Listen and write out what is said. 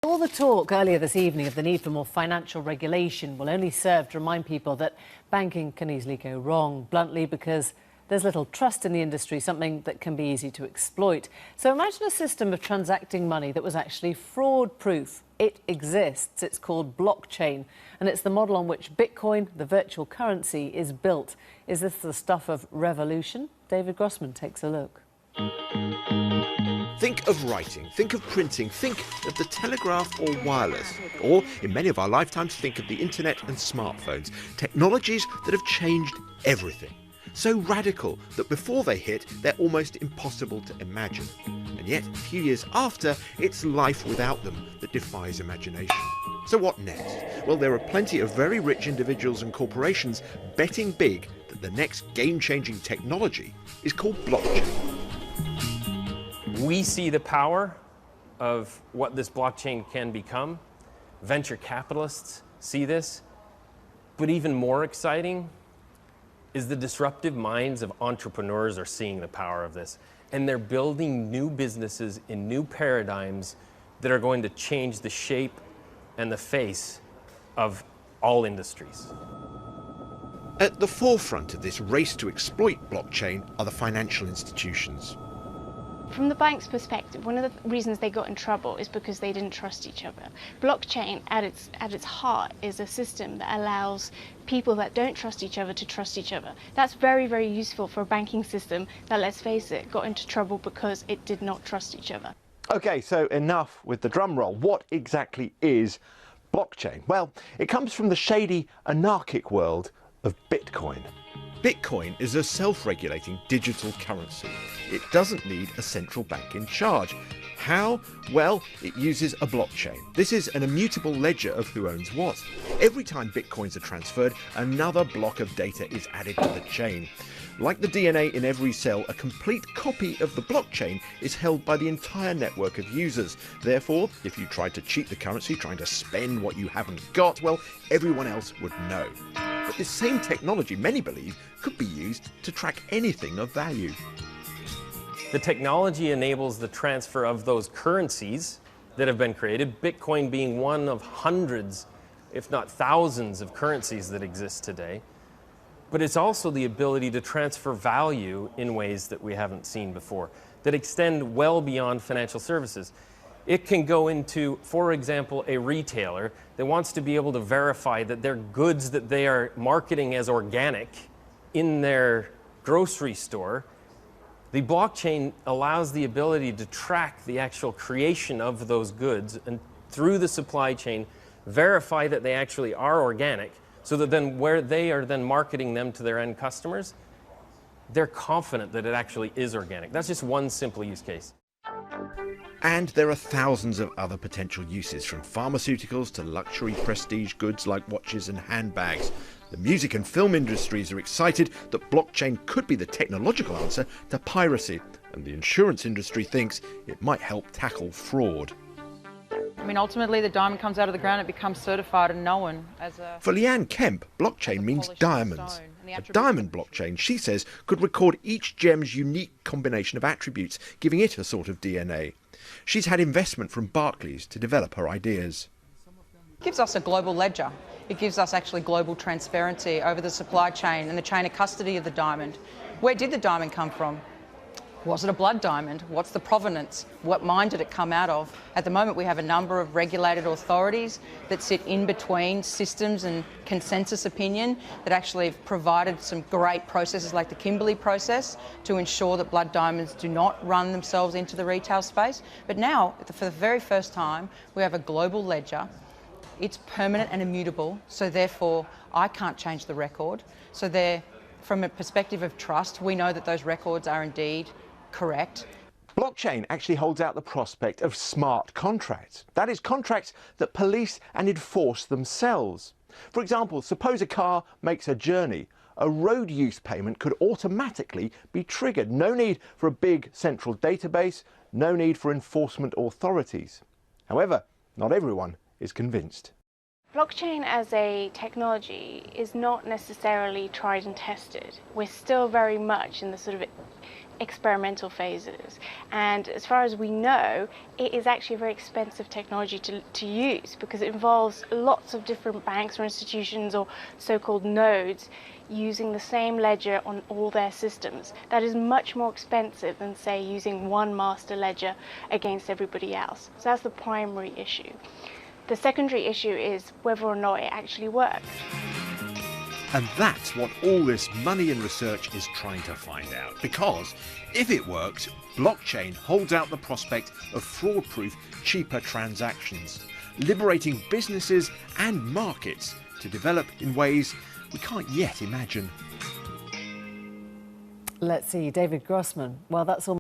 All the talk earlier this evening of the need for more financial regulation will only serve to remind people that banking can easily go wrong, bluntly because there's little trust in the industry, something that can be easy to exploit. So imagine a system of transacting money that was actually fraud-proof. It exists. It's called blockchain, and it's the model on which Bitcoin, the virtual currency, is built. Is this the stuff of revolution? David Grossman takes a look. Think of writing, think of printing, think of the telegraph or wireless. Or, in many of our lifetimes, think of the internet and smartphones. Technologies that have changed everything. So radical that before they hit, they're almost impossible to imagine. And yet, a few years after, it's life without them that defies imagination. So what next? Well, there are plenty of very rich individuals and corporations betting big that the next game-changing technology is called blockchain. We see the power of what this blockchain can become. Venture capitalists see this. But even more exciting is the disruptive minds of entrepreneurs are seeing the power of this. And they're building new businesses in new paradigms that are going to change the shape and the face of all industries. At the forefront of this race to exploit blockchain are the financial institutions. From the bank's perspective, one of the reasons they got in trouble is because they didn't trust each other. Blockchain, at its heart, is a system that allows people that don't trust each other to trust each other. That's very, very useful for a banking system that, let's face it, got into trouble because it did not trust each other. Okay, so enough with the drum roll. What exactly is blockchain? Well, it comes from the shady, anarchic world of Bitcoin. Bitcoin is a self-regulating digital currency. It doesn't need a central bank in charge. How? Well, it uses a blockchain. This is an immutable ledger of who owns what. Every time Bitcoins are transferred, another block of data is added to the chain. Like the DNA in every cell, a complete copy of the blockchain is held by the entire network of users. Therefore, if you tried to cheat the currency, trying to spend what you haven't got, well, everyone else would know. But this same technology, many believe, could be used to track anything of value. The technology enables the transfer of those currencies that have been created, Bitcoin being one of hundreds, if not thousands, of currencies that exist today. But it's also the ability to transfer value in ways that we haven't seen before, that extend well beyond financial services. It can go into, for example, a retailer that wants to be able to verify that their goods that they are marketing as organic in their grocery store. The blockchain allows the ability to track the actual creation of those goods and through the supply chain verify that they actually are organic, so that then where they are then marketing them to their end customers, they're confident that it actually is organic. That's just one simple use case. And there are thousands of other potential uses, from pharmaceuticals to luxury prestige goods like watches and handbags. The music and film industries are excited that blockchain could be the technological answer to piracy, and the insurance industry thinks it might help tackle fraud. I mean, ultimately the diamond comes out of the ground, it becomes certified and known as a... For Leanne Kemp, blockchain means diamonds. A diamond blockchain, she says, could record each gem's unique combination of attributes, giving it a sort of DNA. She's had investment from Barclays to develop her ideas. It gives us a global ledger. It gives us actually global transparency over the supply chain and the chain of custody of the diamond. Where did the diamond come from? Was it a blood diamond? What's the provenance? What mine did it come out of? At the moment, we have a number of regulated authorities that sit in between systems and consensus opinion that actually have provided some great processes like the Kimberley process to ensure that blood diamonds do not run themselves into the retail space. But now, for the very first time, we have a global ledger. It's permanent and immutable, so therefore I can't change the record. So from a perspective of trust, we know that those records are indeed correct. Blockchain actually holds out the prospect of smart contracts. That is, contracts that police and enforce themselves. For example, suppose a car makes a journey. A road use payment could automatically be triggered. No need for a big central database, no need for enforcement authorities. However, not everyone is convinced. Blockchain as a technology is not necessarily tried and tested. We're still very much in the sort of experimental phases, and as far as we know, it is actually a very expensive technology to use, because it involves lots of different banks or institutions or so-called nodes using the same ledger on all their systems. That is much more expensive than, say, using one master ledger against everybody else. So that's the primary issue. The secondary issue is whether or not it actually works. And that's what all this money and research is trying to find out. Because if it works, blockchain holds out the prospect of fraud-proof, cheaper transactions, liberating businesses and markets to develop in ways we can't yet imagine. Let's see, David Grossman. Well, that's all.